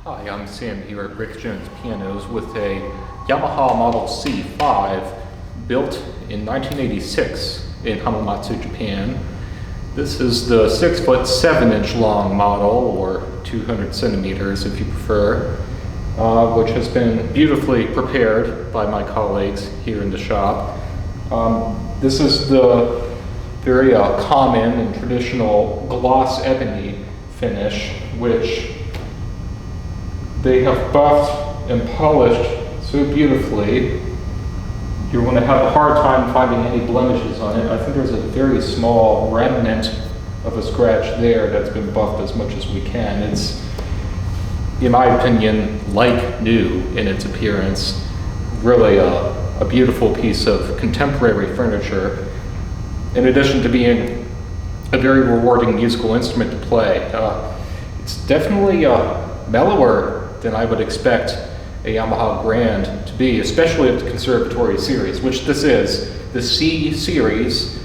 Hi, I'm Sam here at Rick Jones Pianos with a Yamaha Model C5 built in 1986 in Hamamatsu, Japan. This is the 6-foot 7-inch long model, or 200 centimeters if you prefer, which has been beautifully prepared by my colleagues here in the shop. This is the very common and traditional gloss ebony finish, which they have buffed and polished so beautifully, you're going to have a hard time finding any blemishes on it. I think there's a very small remnant of a scratch there that's been buffed as much as we can. It's, in my opinion, like new in its appearance. Really a beautiful piece of contemporary furniture, in addition to being a very rewarding musical instrument to play. It's definitely mellower than I would expect a Yamaha Grand to be, especially of the Conservatory series, which this is. The C series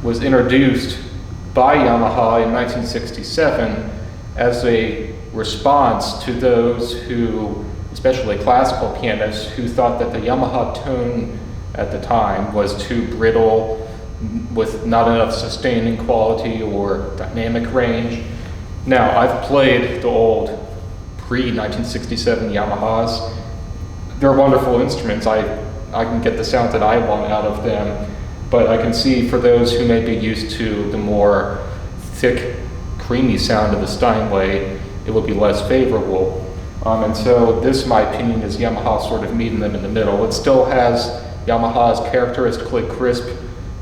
was introduced by Yamaha in 1967 as a response to those who, especially classical pianists, who thought that the Yamaha tone at the time was too brittle, with not enough sustaining quality or dynamic range. Now, I've played the old pre-1967 Yamahas. They're wonderful instruments. I can get the sound that I want out of them, but I can see for those who may be used to the more thick, creamy sound of the Steinway, it will be less favorable. And so this, in my opinion, is Yamaha sort of meeting them in the middle. It still has Yamaha's characteristically crisp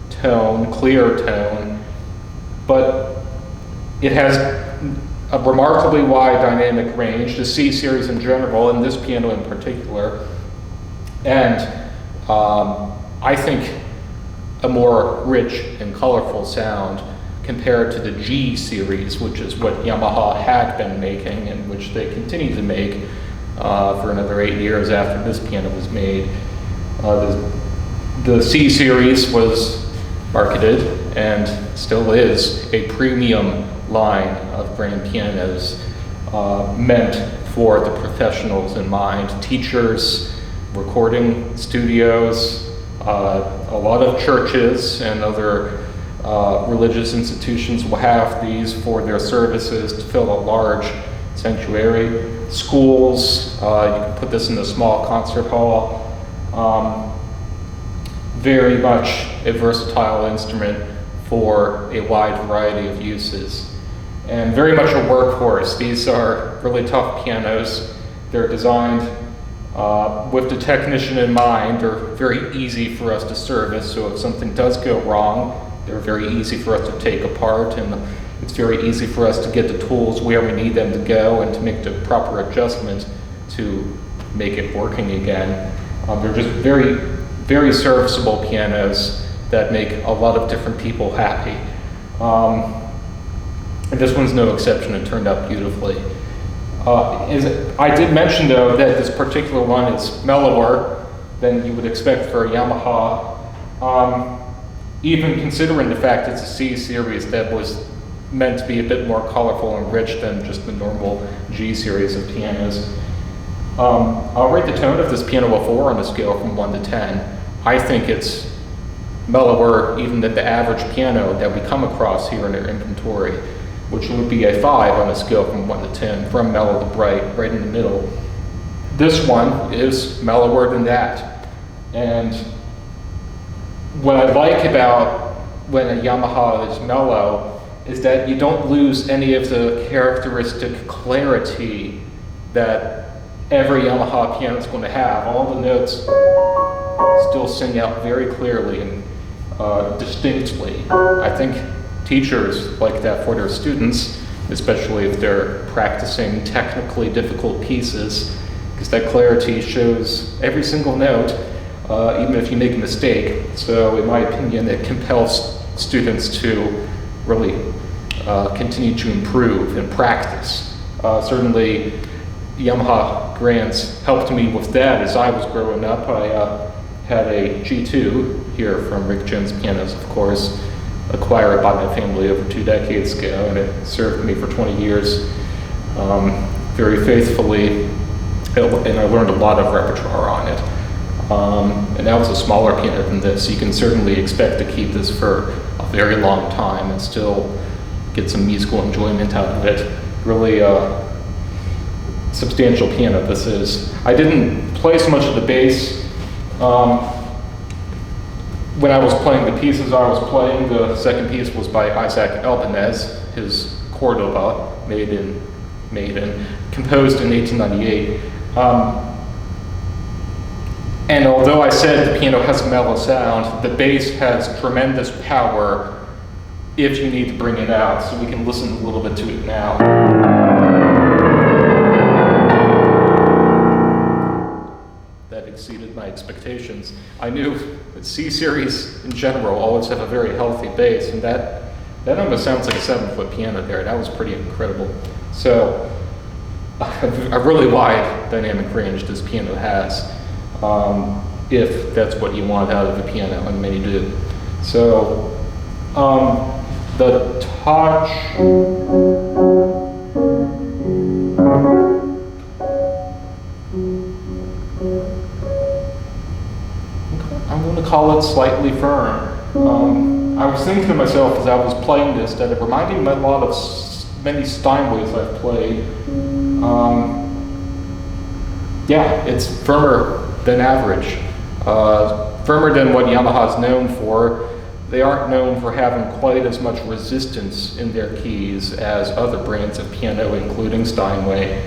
tone, clear tone, but it has a remarkably wide dynamic range, the C series in general, and this piano in particular. And I think a more rich and colorful sound compared to the G series, which is what Yamaha had been making and which they continue to make for another 8 years after this piano was made. The C series was marketed and still is a premium line of grand pianos meant for the professionals in mind. Teachers, recording studios, a lot of churches and other religious institutions will have these for their services to fill a large sanctuary. Schools, you can put this in a small concert hall. Very much a versatile instrument for a wide variety of uses. And very much a workhorse. These are really tough pianos. They're designed with the technician in mind. They're very easy for us to service, so if something does go wrong, they're very easy for us to take apart, and it's very easy for us to get the tools where we need them to go and to make the proper adjustment to make it working again. They're just very, very serviceable pianos that make a lot of different people happy. And this one's no exception. It turned out beautifully. I did mention, though, that this particular one is mellower than you would expect for a Yamaha, even considering the fact it's a C series that was meant to be a bit more colorful and rich than just the normal G series of pianos. I'll rate the tone of this piano a 4 on a scale from 1 to 10. I think it's mellower even than the average piano that we come across here in our inventory, which would be a 5 on a scale from 1 to 10, from mellow to bright, right in the middle. This one is mellower than that. And what I like about when a Yamaha is mellow is that you don't lose any of the characteristic clarity that every Yamaha piano is going to have. All the notes still sing out very clearly and distinctly. I think teachers like that for their students, especially if they're practicing technically difficult pieces, because that clarity shows every single note, even if you make a mistake. So in my opinion, it compels students to really continue to improve and practice. Certainly, Yamaha Grands helped me with that as I was growing up. I had a G2 here from Rick Jones Pianos, of course, acquired by my family over 2 decades ago, and it served me for 20 years very faithfully, and I learned a lot of repertoire on it. And that was a smaller piano than this. You can certainly expect to keep this for a very long time and still get some musical enjoyment out of it. Really substantial piano this is. I didn't play so much of the bass. When I was playing the pieces I was playing, the second piece was by Isaac Albanez, his Cordoba, made in composed in 1898. And although I said the piano has a mellow sound, the bass has tremendous power if you need to bring it out. So we can listen a little bit to it now. That exceeded my expectations. I knew that C-Series in general always have a very healthy bass, and that almost sounds like a 7-foot piano there. That was pretty incredible. So, a really wide dynamic range this piano has, if that's what you want out of a piano, and many do. So, the touch, I'm going to call it slightly firm. I was thinking to myself as I was playing this that it reminded me a lot of many Steinways I've played. Yeah, it's firmer than average. Firmer than what Yamaha's known for. They aren't known for having quite as much resistance in their keys as other brands of piano, including Steinway.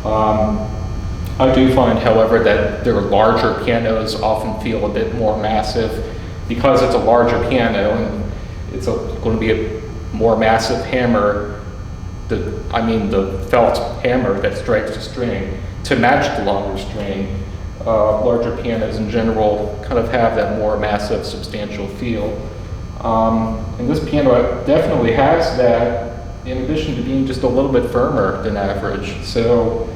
I do find, however, that their larger pianos often feel a bit more massive because it's a larger piano and it's going to be a more massive hammer, the felt hammer that strikes the string to match the longer string. Larger pianos in general kind of have that more massive, substantial feel. And this piano definitely has that, in addition to being just a little bit firmer than average. So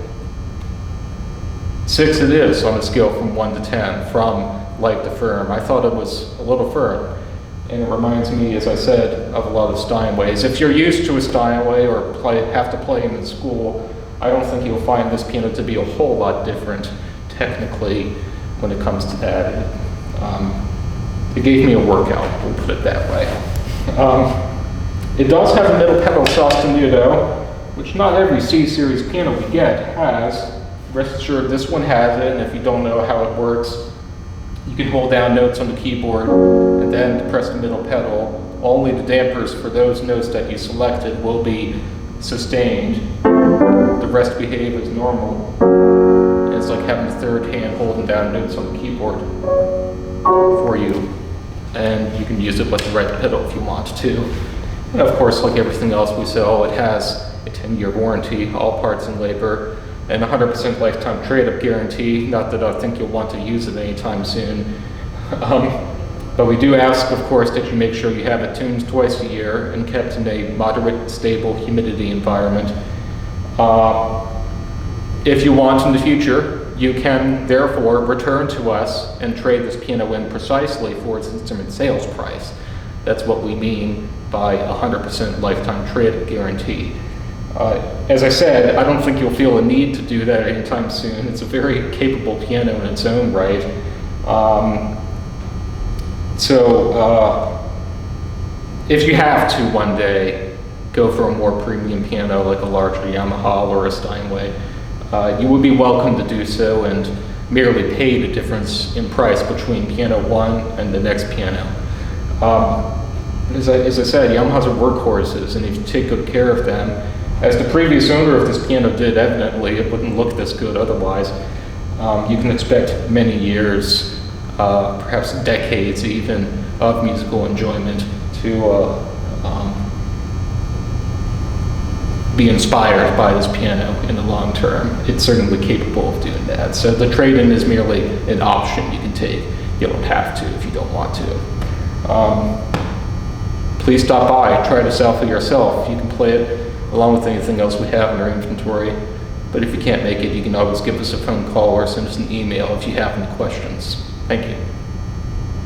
6 it is on a scale from 1 to 10, from light to firm. I thought it was a little firm, and it reminds me, as I said, of a lot of Steinways. If you're used to a Steinway or have to play them in school, I don't think you'll find this piano to be a whole lot different technically when it comes to that. It gave me a workout, we'll put it that way. It does have a middle pedal sostenuto, which not every C-Series piano we get has. Rest assured, this one has it, and if you don't know how it works, you can hold down notes on the keyboard and then press the middle pedal. Only the dampers for those notes that you selected will be sustained. The rest behave as normal. And it's like having a third hand holding down notes on the keyboard for you. And you can use it with the right pedal if you want to. And of course, like everything else we sell, it has a 10-year warranty, all parts and labor, and 100% lifetime trade-up guarantee. Not that I think you'll want to use it anytime soon. But we do ask, of course, that you make sure you have it tuned twice a year and kept in a moderate, stable humidity environment. If you want in the future, you can therefore return to us and trade this piano in precisely for its instrument sales price. That's what we mean by 100% lifetime trade-up guarantee. As I said, I don't think you'll feel a need to do that anytime soon. It's a very capable piano in its own right. If you have to one day go for a more premium piano like a larger Yamaha or a Steinway, you would be welcome to do so and merely pay the difference in price between piano 1 and the next piano. As I said, Yamahas are workhorses, and if you take good care of them, as the previous owner of this piano did evidently, it wouldn't look this good otherwise. You can expect many years, perhaps decades even, of musical enjoyment to be inspired by this piano in the long term. It's certainly capable of doing that. So the trade-in is merely an option you can take. You don't have to if you don't want to. Please stop by, try this out for yourself. You can play it along with anything else we have in our inventory. But if you can't make it, you can always give us a phone call or send us an email if you have any questions. Thank you.